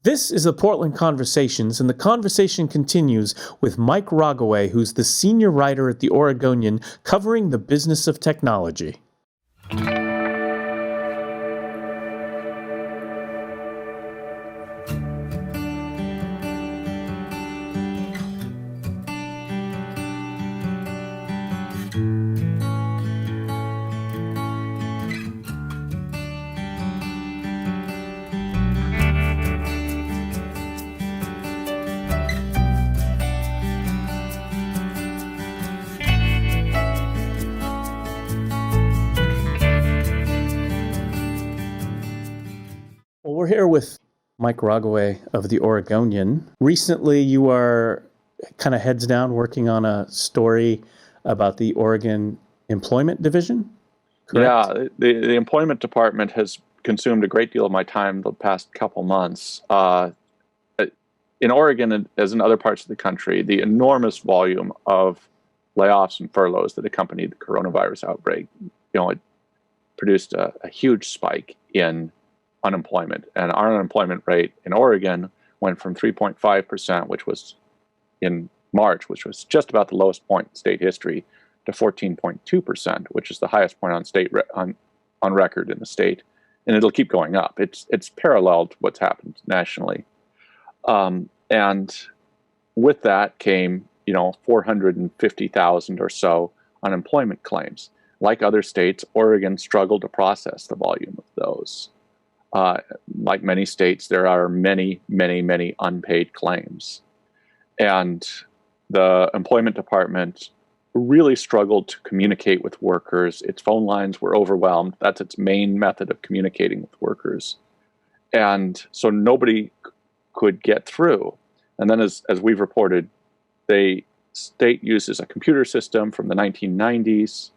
This is the Portland Conversations, and the conversation continues with Mike Rogoway, who's the senior writer at the Oregonian, covering the business of technology. Well, we're here with Mike Rogoway of the Oregonian. Recently, you are kind of heads down working on a story about the Oregon Employment Division, correct? Yeah, the employment department has consumed a great deal of my time the past couple months. In Oregon, as in other parts of the country, the enormous volume of layoffs and furloughs that accompanied the coronavirus outbreak, it produced a huge spike in unemployment. And our unemployment rate in Oregon went from 3.5%, which was in March, which was just about the lowest point in state history, to 14.2%, which is the highest point on record in the state, and it'll keep going up. It's paralleled what's happened nationally, and with that came 450,000 or so unemployment claims. Like other states, Oregon struggled to process the volume of those. Like many states, there are many, many, many unpaid claims, and the employment department really struggled to communicate with workers. Its phone lines were overwhelmed. That's its main method of communicating with workers. And so nobody could get through. And then as we've reported, the state uses a computer system from the 1990s,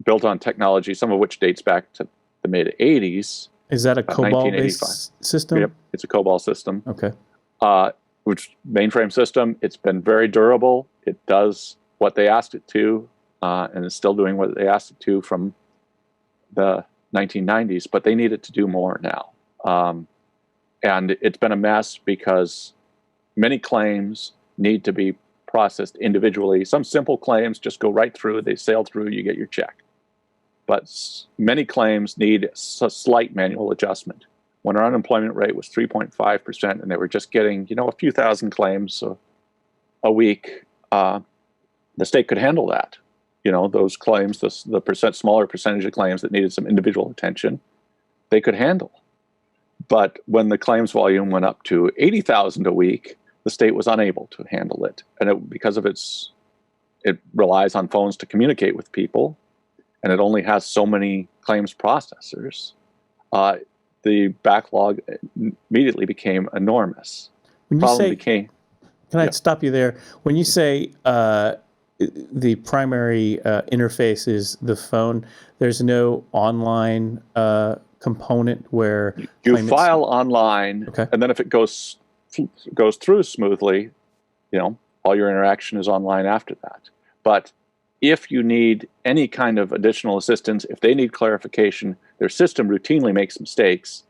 built on technology, some of which dates back to the mid-'80s. Is that a COBOL-based system? Yep, it's a COBOL system. Okay. Which mainframe system. It's been very durable. It does what they asked it to, and is still doing what they asked it to from the 1990s, but they need it to do more now. And it's been a mess because many claims need to be processed individually. Some simple claims just go right through, they sail through, you get your check. But many claims need a slight manual adjustment. When our unemployment rate was 3.5%, and they were just getting, a few thousand claims a week, the state could handle that. Those claims, the smaller percentage of claims that needed some individual attention, they could handle. But when the claims volume went up to 80,000 a week, the state was unable to handle it. And because of it relies on phones to communicate with people, and it only has so many claims processors, the backlog immediately became enormous. Can I stop you there? When you say the primary interface is the phone, there's no online component where you file online, okay, and then if it goes through smoothly, all your interaction is online after that. But if you need any kind of additional assistance, if they need clarification, their system routinely makes mistakes,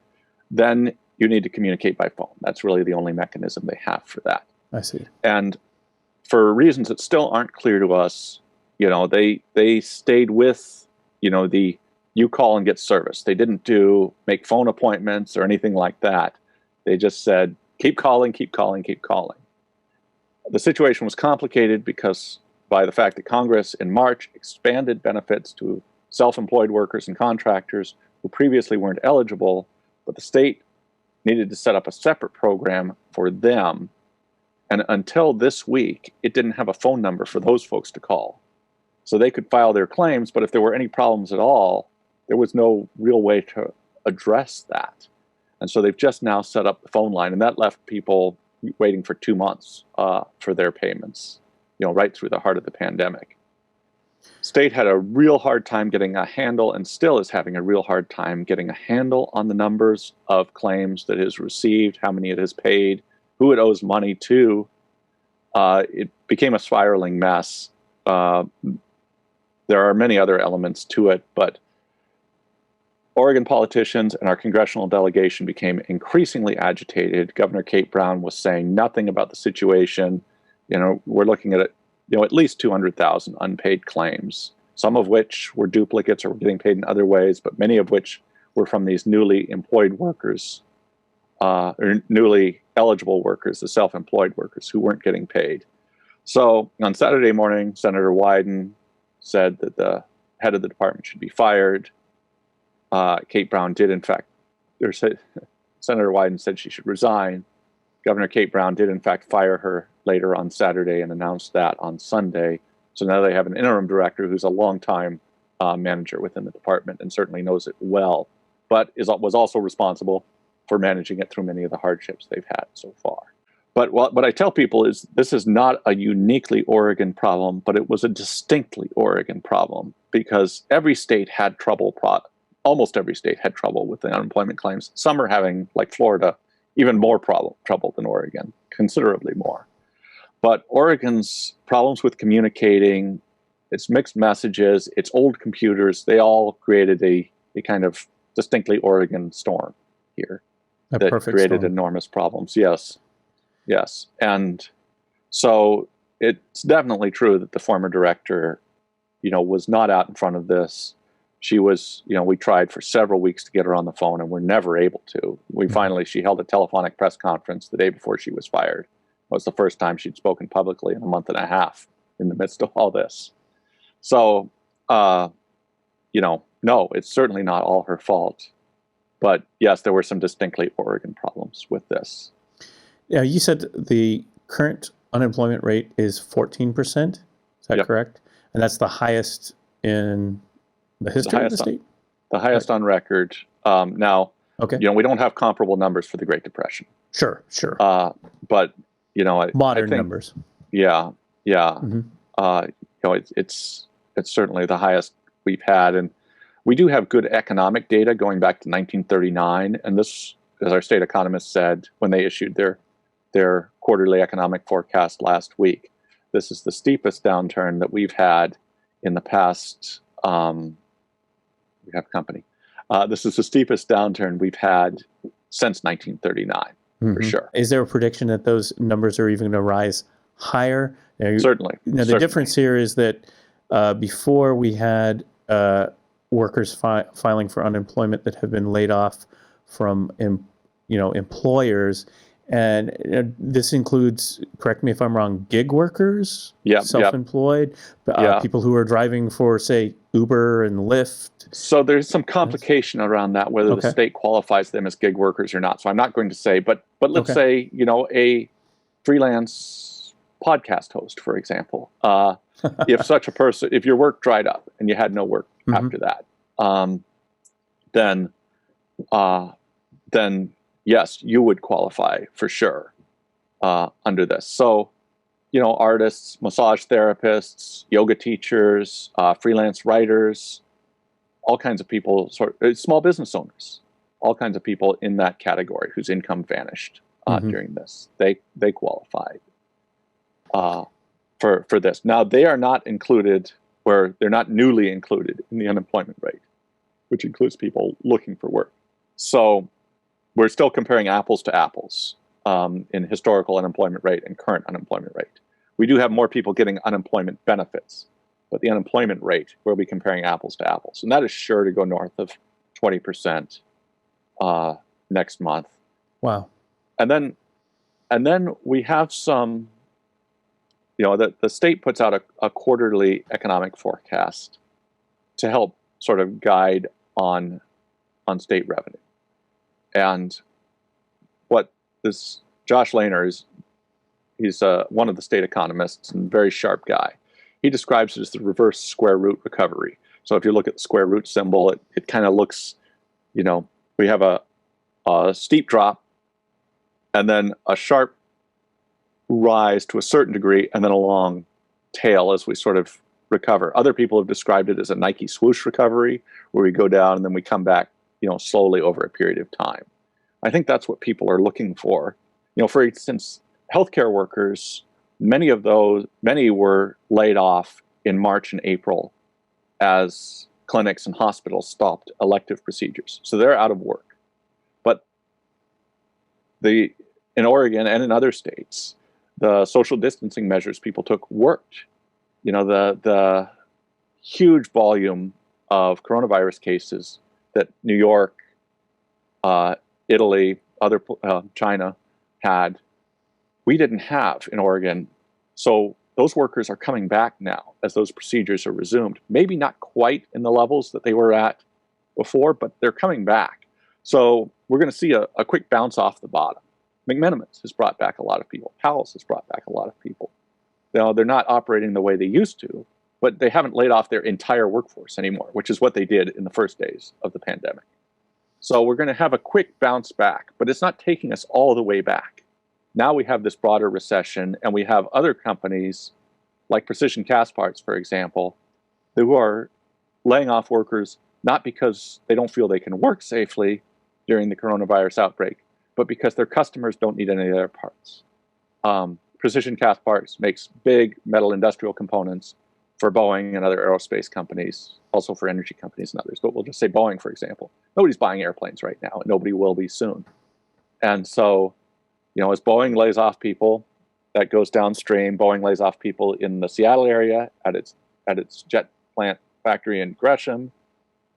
then you need to communicate by phone. That's really the only mechanism they have for that. I see. And for reasons that still aren't clear to us, they stayed with, the you call and get service. They didn't make phone appointments or anything like that. They just said, keep calling, keep calling, keep calling. The situation was complicated because by the fact that Congress in March expanded benefits to self-employed workers and contractors who previously weren't eligible, but the state needed to set up a separate program for them. And until this week, it didn't have a phone number for those folks to call. So they could file their claims, but if there were any problems at all, there was no real way to address that. And so they've just now set up the phone line, and that left people waiting for 2 months for their payments, right through the heart of the pandemic. State had a real hard time getting a handle, and still is having a real hard time getting a handle on the numbers of claims that it has received, how many it has paid, who it owes money to. It became a spiraling mess. There are many other elements to it, but Oregon politicians and our congressional delegation became increasingly agitated. Governor Kate Brown was saying nothing about the situation. We're looking at at least 200,000 unpaid claims, some of which were duplicates or were getting paid in other ways, but many of which were from these newly employed workers, or newly eligible workers, the self-employed workers who weren't getting paid. So on Saturday morning, Senator Wyden said that the head of the department should be fired. Kate Brown did, in fact, Senator Wyden said she should resign. Governor Kate Brown did, in fact, fire her later on Saturday and announced that on Sunday. So now they have an interim director who's a longtime manager within the department and certainly knows it well, but was also responsible for managing it through many of the hardships they've had so far. But what I tell people is this is not a uniquely Oregon problem, but it was a distinctly Oregon problem because every state had trouble. Almost every state had trouble with the unemployment claims. Some are having, like Florida, even more trouble than Oregon, considerably more. But Oregon's problems with communicating, its mixed messages, its old computers, they all created a kind of distinctly Oregon storm here that created storm. Enormous problems. Yes. And so it's definitely true that the former director, was not out in front of this. She was, we tried for several weeks to get her on the phone and we're never able to. She held a telephonic press conference the day before she was fired. It was the first time she'd spoken publicly in a month and a half in the midst of all this. So, no, it's certainly not all her fault. But yes, there were some distinctly Oregon problems with this. Yeah, you said the current unemployment rate is 14%. Is that correct? And that's the highest in the history of the state? The highest on record. Now, okay. We don't have comparable numbers for the Great Depression. Sure. But, modern I think, numbers. Yeah. Mm-hmm. It's certainly the highest we've had. And we do have good economic data going back to 1939. And this, as our state economists said when they issued their quarterly economic forecast last week, this is the steepest downturn that we've had in the past. We have company. This is the steepest downturn we've had since 1939, for sure. Is there a prediction that those numbers are even going to rise higher? Certainly. The difference here is that before we had workers filing for unemployment that have been laid off from employers. And this includes, correct me if I'm wrong, gig workers, self-employed, people who are driving for, say, Uber and Lyft. So there's some complication around that, whether the state qualifies them as gig workers or not. So I'm not going to say, but let's say, a freelance podcast host, for example, if such a person, if your work dried up and you had no work after that, then yes, you would qualify for sure under this. So, artists, massage therapists, yoga teachers, freelance writers, all kinds of people, small business owners, all kinds of people in that category whose income vanished during this. They qualified for this. Now, they are not included, where they're not newly included in the unemployment rate, which includes people looking for work. So we're still comparing apples to apples in historical unemployment rate and current unemployment rate. We do have more people getting unemployment benefits, but the unemployment rate, we'll be comparing apples to apples. And that is sure to go north of 20% next month. Wow. And then we have some, the state puts out a quarterly economic forecast to help sort of guide on state revenue. And what this Josh Lehner he's one of the state economists and very sharp guy. He describes it as the reverse square root recovery. So if you look at the square root symbol, it kind of looks, we have a steep drop and then a sharp rise to a certain degree and then a long tail as we sort of recover. Other people have described it as a Nike swoosh recovery, where we go down and then we come back, slowly over a period of time. I think that's what people are looking for. For instance, healthcare workers, many were laid off in March and April as clinics and hospitals stopped elective procedures. So they're out of work. But in Oregon and in other states, the social distancing measures people took worked. The huge volume of coronavirus cases that New York, Italy, China had, we didn't have in Oregon. So those workers are coming back now as those procedures are resumed. Maybe not quite in the levels that they were at before, but they're coming back. So we're going to see a quick bounce off the bottom. McMenamins has brought back a lot of people. Powell's has brought back a lot of people. They're not operating the way they used to, but they haven't laid off their entire workforce anymore, which is what they did in the first days of the pandemic. So we're going to have a quick bounce back, but it's not taking us all the way back. Now we have this broader recession, and we have other companies like Precision Castparts, for example, who are laying off workers not because they don't feel they can work safely during the coronavirus outbreak, but because their customers don't need any of their parts. Precision Castparts makes big metal industrial components for Boeing and other aerospace companies, also for energy companies and others. But we'll just say Boeing, for example. Nobody's buying airplanes right now, and nobody will be soon. And so, as Boeing lays off people, that goes downstream. Boeing lays off people in the Seattle area at its jet plant factory in Gresham.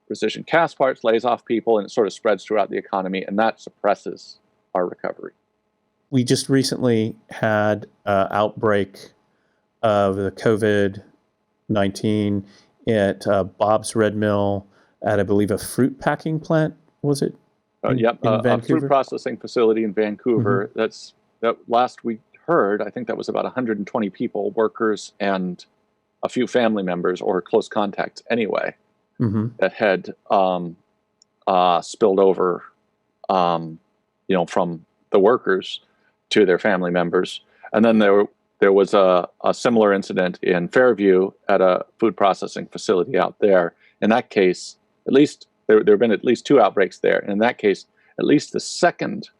Precision Castparts lays off people, and it sort of spreads throughout the economy, and that suppresses our recovery. We just recently had an outbreak of the COVID-19 at Bob's Red Mill at, I believe, a fruit packing plant, was it? Yep, a fruit processing facility in Vancouver. Mm-hmm. That last we heard, I think that was about 120 people, workers, and a few family members or close contacts anyway, that had spilled over, from the workers to their family members. And then there was a similar incident in Fairview at a food processing facility out there. In that case, at least there have been at least 2 outbreaks there. And in that case, at least the second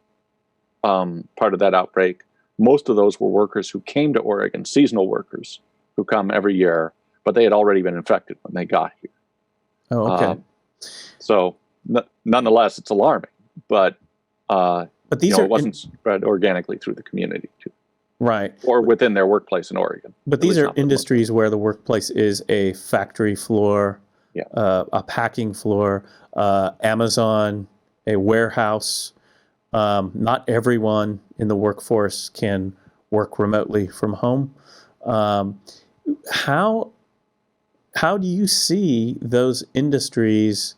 part of that outbreak, most of those were workers who came to Oregon, seasonal workers who come every year, but they had already been infected when they got here. Oh, okay. Nonetheless, it's alarming, but these it wasn't spread organically through the community, right, or within their workplace in Oregon. But these are industries where the workplace is a factory floor, a packing floor, Amazon, a warehouse. Not everyone in the workforce can work remotely from home. How do you see those industries?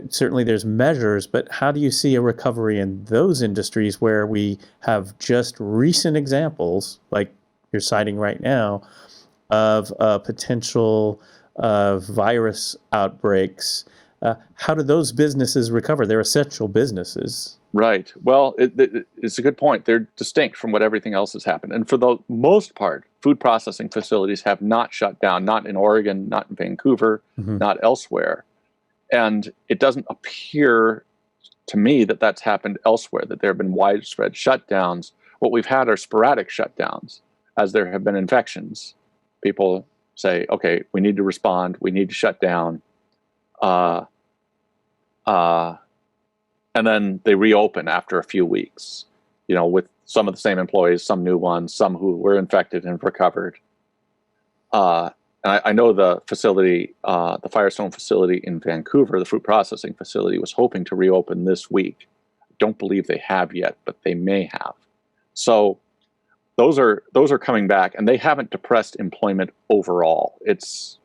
Certainly there's measures, but how do you see a recovery in those industries where we have just recent examples, like you're citing right now, of potential virus outbreaks? How do those businesses recover? They're essential businesses. Right. Well, it's a good point. They're distinct from what everything else has happened. And for the most part, food processing facilities have not shut down, not in Oregon, not in Vancouver, not elsewhere. And it doesn't appear to me that that's happened elsewhere, that there have been widespread shutdowns. What we've had are sporadic shutdowns as there have been infections. People say, okay, we need to respond, we need to shut down. And then they reopen after a few weeks, with some of the same employees, some new ones, some who were infected and recovered. And I know the facility, the Firestone facility in Vancouver, the fruit processing facility, was hoping to reopen this week. I don't believe they have yet, but they may have. So those are coming back, and they haven't depressed employment overall. It's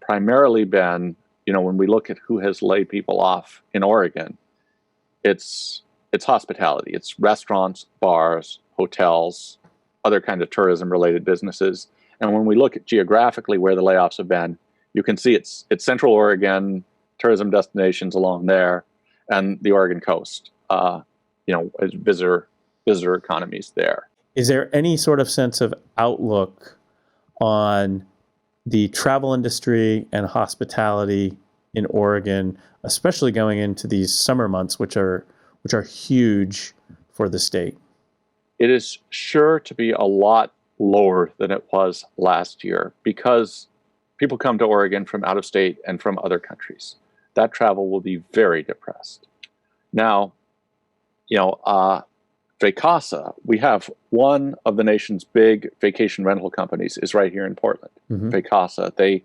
primarily been, when we look at who has laid people off in Oregon, it's hospitality, it's restaurants, bars, hotels, other kind of tourism-related businesses. And when we look at geographically where the layoffs have been, you can see it's Central Oregon, tourism destinations along there, and the Oregon coast, as visitor economies there. Is there any sort of sense of outlook on the travel industry and hospitality in Oregon, especially going into these summer months, which are huge for the state? It is sure to be a lot lower than it was last year because people come to Oregon from out of state and from other countries. That travel will be very depressed. Now, Vacasa, we have one of the nation's big vacation rental companies is right here in Portland. Mm-hmm. Vacasa,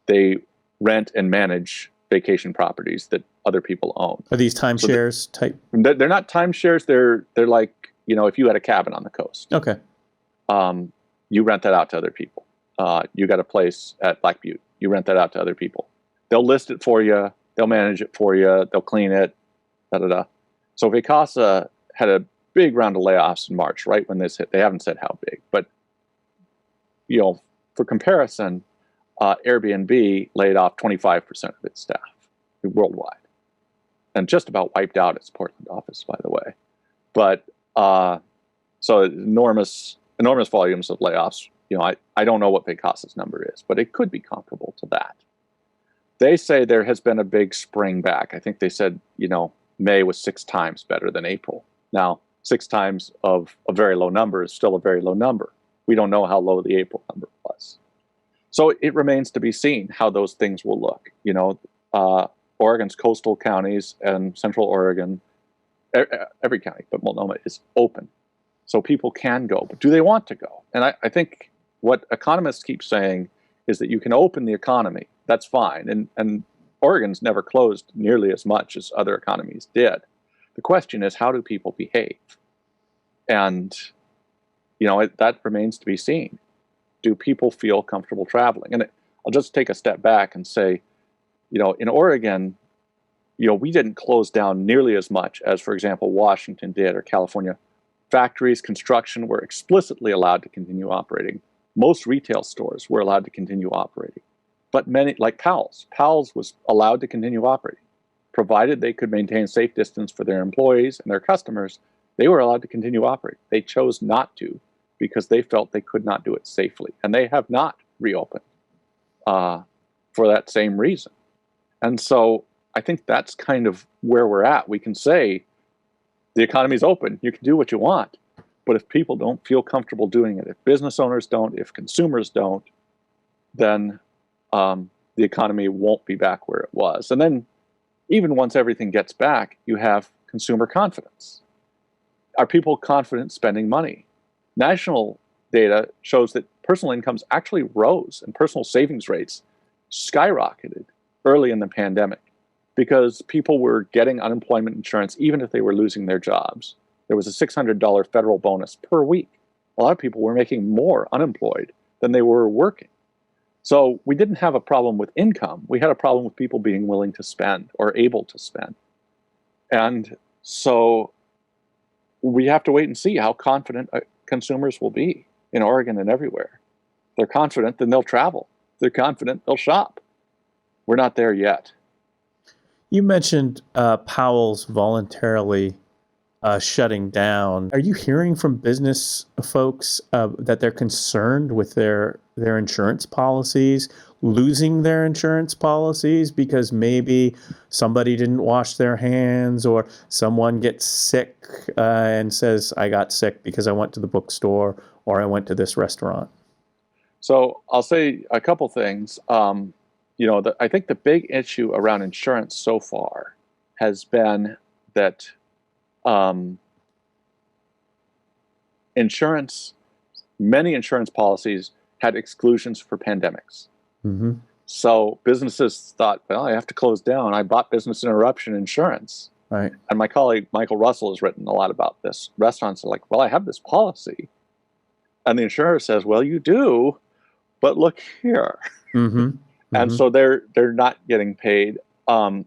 they rent and manage vacation properties that other people own. Are these timeshares type? They're not timeshares. They're like, if you had a cabin on the coast. Okay. You rent that out to other people. You got a place at Black Butte. You rent that out to other people. They'll list it for you. They'll manage it for you. They'll clean it. Da-da-da. So Vacasa had a big round of layoffs in March, right when this hit. They haven't said how big, but for comparison, Airbnb laid off 25% of its staff worldwide, and just about wiped out its Portland office, by the way. But so enormous volumes of layoffs. I don't know what Vacasa's number is, but it could be comparable to that. They say there has been a big spring back. I think they said, May was 6 times better than April. Now, 6 times of a very low number is still a very low number. We don't know how low the April number was. So it remains to be seen how those things will look. Oregon's coastal counties and Central Oregon, every county, but Multnomah is open. So people can go, but do they want to go? And I think what economists keep saying is that you can open the economy. That's fine. And Oregon's never closed nearly as much as other economies did. The question is, how do people behave? And, that remains to be seen. Do people feel comfortable traveling? And I'll just take a step back and say, in Oregon, we didn't close down nearly as much as, for example, Washington did or California. Factories, construction were explicitly allowed to continue operating. Most retail stores were allowed to continue operating. But many, like Powell's was allowed to continue operating. Provided they could maintain safe distance for their employees and their customers, they were allowed to continue operating. They chose not to because they felt they could not do it safely. And they have not reopened for that same reason. And so I think that's kind of where we're at. We can say the economy's open. You can do what you want. But if people don't feel comfortable doing it, if business owners don't, if consumers don't, then the economy won't be back where it was. And then even once everything gets back, you have consumer confidence. Are people confident spending money? National data shows that personal incomes actually rose and personal savings rates skyrocketed early in the pandemic because people were getting unemployment insurance even if they were losing their jobs. There was a $600 federal bonus per week. A lot of people were making more unemployed than they were working. So we didn't have a problem with income. We had a problem with people being willing to spend or able to spend. And so we have to wait and see how confident consumers will be in Oregon and everywhere. If they're confident, then they'll travel. If they're confident, they'll shop. We're not there yet. You mentioned Powell's voluntarily shutting down. Are you hearing from business folks that they're concerned with their insurance policies, losing their insurance policies because maybe somebody didn't wash their hands or someone gets sick and says, I got sick because I went to the bookstore or I went to this restaurant? So I'll say a couple things. I think the big issue around insurance so far has been that many insurance policies had exclusions for pandemics. Mm-hmm. So businesses thought, well, I have to close down. I bought business interruption insurance. Right. And my colleague, Michael Russell, has written a lot about this. Restaurants are like, well, I have this policy. And the insurer says, well, you do, but look here. Mm-hmm. Mm-hmm. And so they're not getting paid. I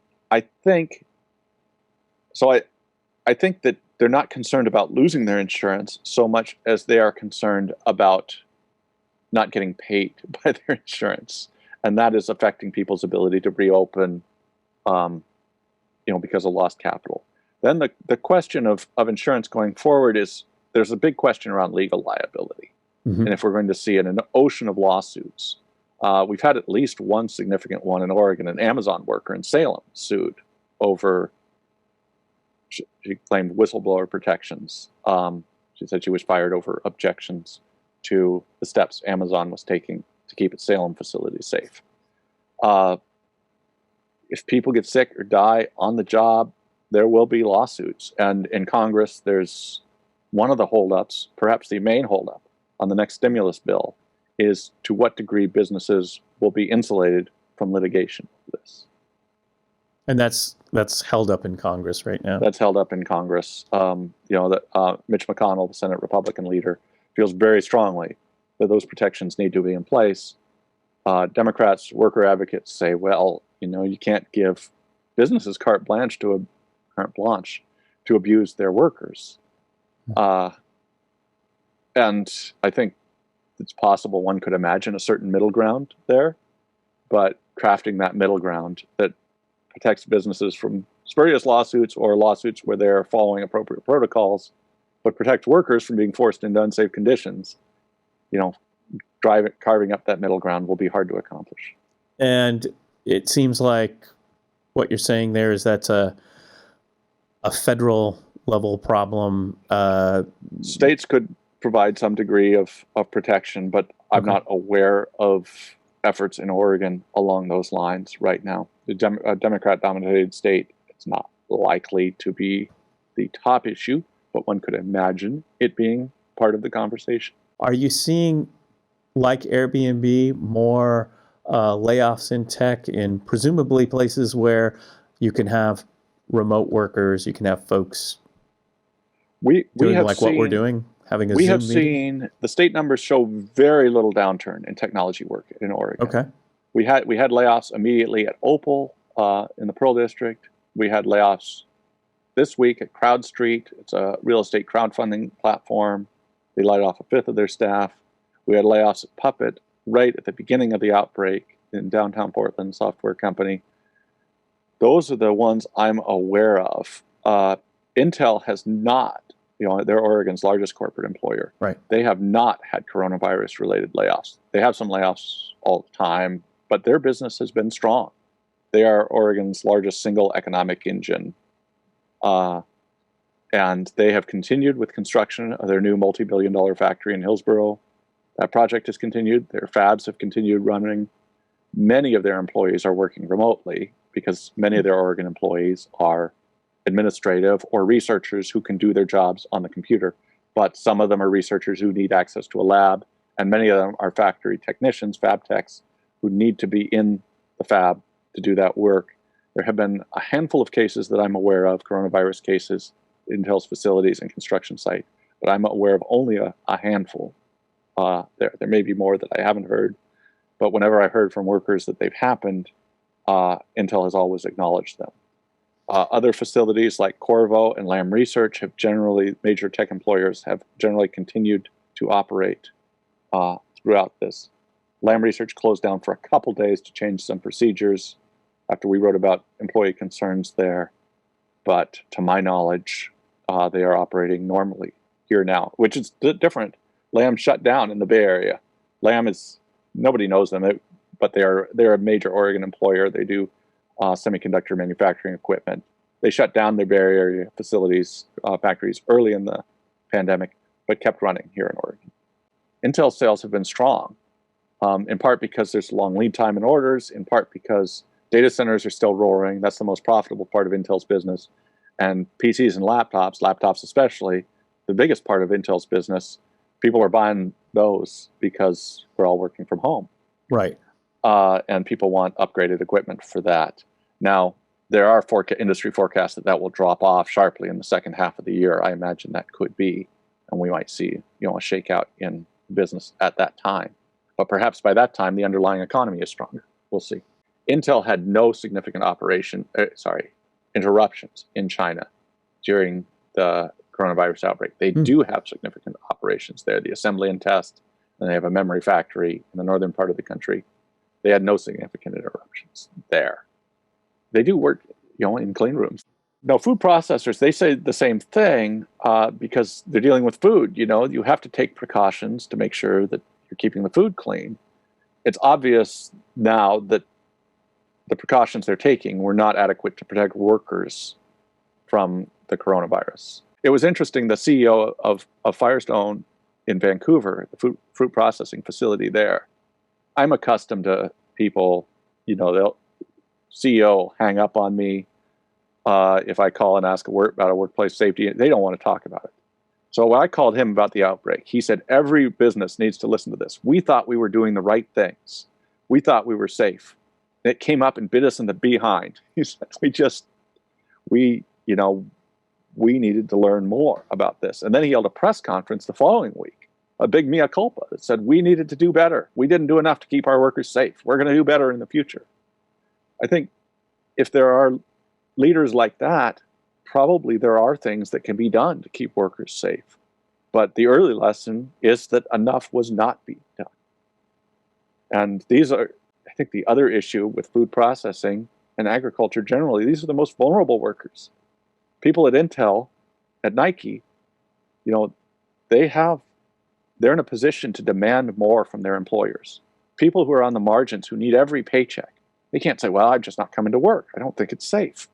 think that they're not concerned about losing their insurance so much as they are concerned about not getting paid by their insurance. And that is affecting people's ability to reopen, because of lost capital. Then the question of insurance going forward is there's a big question around legal liability. Mm-hmm. And if we're going to see an ocean of lawsuits, we've had at least one significant one in Oregon. An Amazon worker in Salem sued over, she claimed whistleblower protections. She said she was fired over objections to the steps Amazon was taking to keep its Salem facility safe. If people get sick or die on the job, there will be lawsuits. And in Congress, there's one of the holdups, perhaps the main holdup on the next stimulus bill, is to what degree businesses will be insulated from litigation for this. And that's held up in Congress right now. That's held up in Congress. Mitch McConnell, the Senate Republican leader, feels very strongly that those protections need to be in place. Democrats, worker advocates say, well, you can't give businesses carte blanche to abuse their workers. And I think it's possible one could imagine a certain middle ground there, but crafting that middle ground that protects businesses from spurious lawsuits or lawsuits where they're following appropriate protocols, but protect workers from being forced into unsafe conditions, carving up that middle ground will be hard to accomplish. And it seems like what you're saying there is that's a federal level problem. States could provide some degree of protection, but I'm not aware of efforts in Oregon along those lines right now. The Democrat-dominated state, it's not likely to be the top issue, but one could imagine it being part of the conversation. Are you seeing, like Airbnb, more layoffs in tech in presumably places where you can have remote workers, you can have folks doing like what we're doing, having a Zoom meeting? We have seen the state numbers show very little downturn in technology work in Oregon. Okay. We had layoffs immediately at Opal in the Pearl District. We had layoffs this week at CrowdStreet. It's a real estate crowdfunding platform. They laid off a fifth of their staff. We had layoffs at Puppet right at the beginning of the outbreak in downtown Portland, software company. Those are the ones I'm aware of. Intel has not, they're Oregon's largest corporate employer. Right. They have not had coronavirus-related layoffs. They have some layoffs all the time, but their business has been strong. They are Oregon's largest single economic engine. And they have continued with construction of their new multi-billion-dollar factory in Hillsboro. That project has continued. Their fabs have continued running. Many of their employees are working remotely because many of their Oregon employees are administrative or researchers who can do their jobs on the computer. But some of them are researchers who need access to a lab, and many of them are factory technicians, fab techs, who need to be in the fab to do that work. There have been a handful of cases that I'm aware of, coronavirus cases, Intel's facilities and construction site, but I'm aware of only a handful. There may be more that I haven't heard, but whenever I heard from workers that they've happened, Intel has always acknowledged them. Other facilities like Corvo and Lam Research major tech employers have generally continued to operate throughout this. Lam Research closed down for a couple days to change some procedures after we wrote about employee concerns there. But to my knowledge, they are operating normally here now, which is different. Lam shut down in the Bay Area. Lam is, nobody knows them, but they're a major Oregon employer. They do semiconductor manufacturing equipment. They shut down their Bay Area facilities, factories early in the pandemic, but kept running here in Oregon. Intel sales have been strong, in part because there's long lead time in orders, in part because data centers are still roaring. That's the most profitable part of Intel's business. And PCs and laptops especially, the biggest part of Intel's business, people are buying those because we're all working from home. Right. And people want upgraded equipment for that. Now, there are industry forecasts that will drop off sharply in the second half of the year. I imagine that could be, and we might see, a shakeout in business at that time. But perhaps by that time, the underlying economy is stronger. We'll see. Intel had no significant interruptions in China during the coronavirus outbreak. They do have significant operations there, the assembly and test, and they have a memory factory in the northern part of the country. They had no significant interruptions there. They do work, in clean rooms. Now, food processors, they say the same thing because they're dealing with food. You have to take precautions to make sure that you're keeping the food clean. It's obvious now that the precautions they're taking were not adequate to protect workers from the coronavirus. It was interesting, the CEO of Firestone in Vancouver, the fruit processing facility there, I'm accustomed to people, they'll CEO hang up on me if I call and ask about a workplace safety. They don't want to talk about it. So when I called him about the outbreak, he said, every business needs to listen to this. We thought we were doing the right things. We thought we were safe. And it came up and bit us in the behind. He said, we needed to learn more about this. And then he held a press conference the following week, a big mea culpa that said we needed to do better. We didn't do enough to keep our workers safe. We're going to do better in the future. I think if there are leaders like that, probably there are things that can be done to keep workers safe. But the early lesson is that enough was not being done. And these are, I think, the other issue with food processing and agriculture generally. These are the most vulnerable workers. People at Intel, at Nike, they're in a position to demand more from their employers. People who are on the margins, who need every paycheck, they can't say, well, I'm just not coming to work. I don't think it's safe.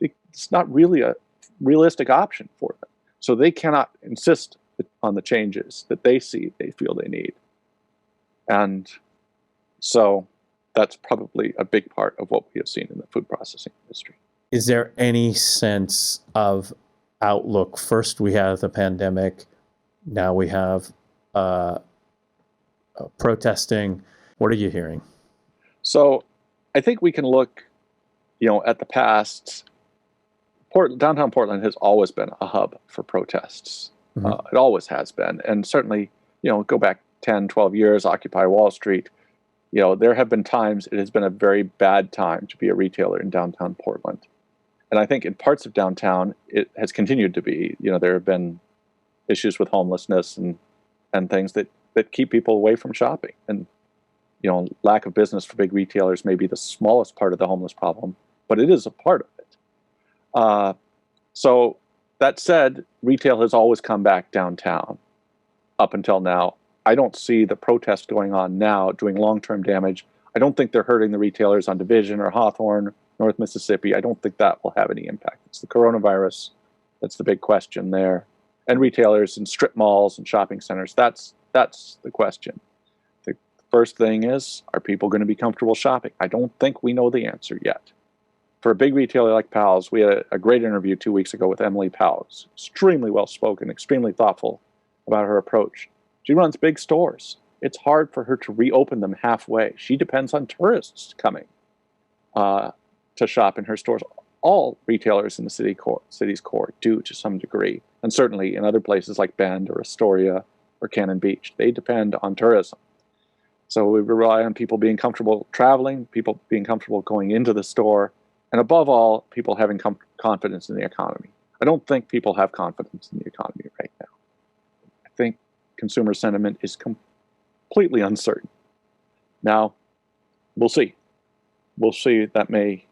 It's not really a realistic option for them. So they cannot insist on the changes that they feel they need. And so that's probably a big part of what we have seen in the food processing industry. Is there any sense of outlook? First, we have the pandemic. Now we have protesting. What are you hearing? So I think we can look, at the past. Downtown Portland has always been a hub for protests. Mm-hmm. It always has been. And certainly, go back 10, 12 years, Occupy Wall Street. There have been times it has been a very bad time to be a retailer in downtown Portland. And I think in parts of downtown, it has continued to be. There have been issues with homelessness and things that keep people away from shopping. And, lack of business for big retailers may be the smallest part of the homeless problem, but it is a part of it. So that said, retail has always come back downtown up until now. I don't see the protests going on now doing long-term damage. I don't think they're hurting the retailers on Division or Hawthorne, North Mississippi. I don't think that will have any impact. It's the coronavirus that's the big question there. And retailers in strip malls and shopping centers, that's the question. The first thing is, are people going to be comfortable shopping? I don't think we know the answer yet. For a big retailer like Powell's, we had a great interview 2 weeks ago with Emily Powell's. Extremely well-spoken, extremely thoughtful about her approach. She runs big stores. It's hard for her to reopen them halfway. She depends on tourists coming to shop in her stores. All retailers in the city's core do to some degree. And certainly in other places like Bend or Astoria or Cannon Beach, they depend on tourism. So we rely on people being comfortable traveling, people being comfortable going into the store, and above all, people having confidence in the economy. I don't think people have confidence in the economy right now. I think consumer sentiment is completely uncertain. Now, we'll see. We'll see. That may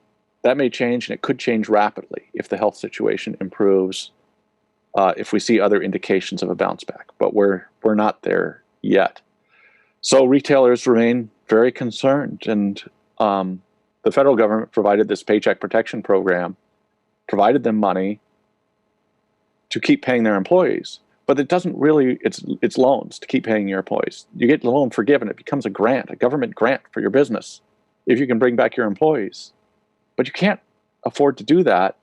change, and it could change rapidly if the health situation improves, if we see other indications of a bounce back. But we're not there yet. So retailers remain very concerned, and the federal government provided this Paycheck Protection Program, provided them money to keep paying their employees. But it doesn't really, it's loans to keep paying your employees. You get the loan forgiven, it becomes a grant, a government grant for your business, if you can bring back your employees. But you can't afford to do that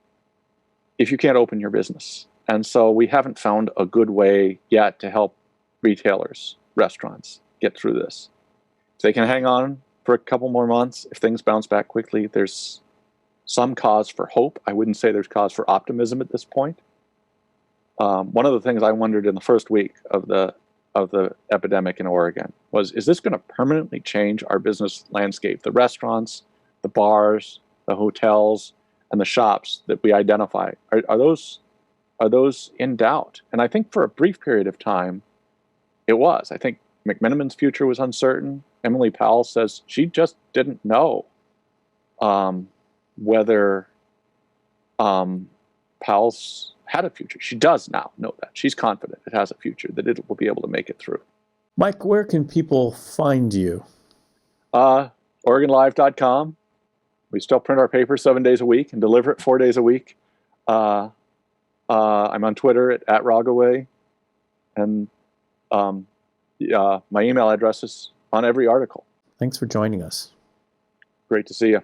if you can't open your business. And so we haven't found a good way yet to help retailers, restaurants, get through this. If they can hang on for a couple more months, if things bounce back quickly, there's some cause for hope. I wouldn't say there's cause for optimism at this point. One of the things I wondered in the first week of the epidemic in Oregon was, is this going to permanently change our business landscape? The restaurants, the bars, the hotels, and the shops that we identify, are those in doubt? And I think for a brief period of time, it was. I think McMenamin's future was uncertain. Emily Powell says she just didn't know whether Powell's had a future. She does now know that. She's confident it has a future, that it will be able to make it through. Mike, where can people find you? OregonLive.com. We still print our paper 7 days a week and deliver it 4 days a week. I'm on Twitter at Rogoway. And my email address is on every article. Thanks for joining us. Great to see you.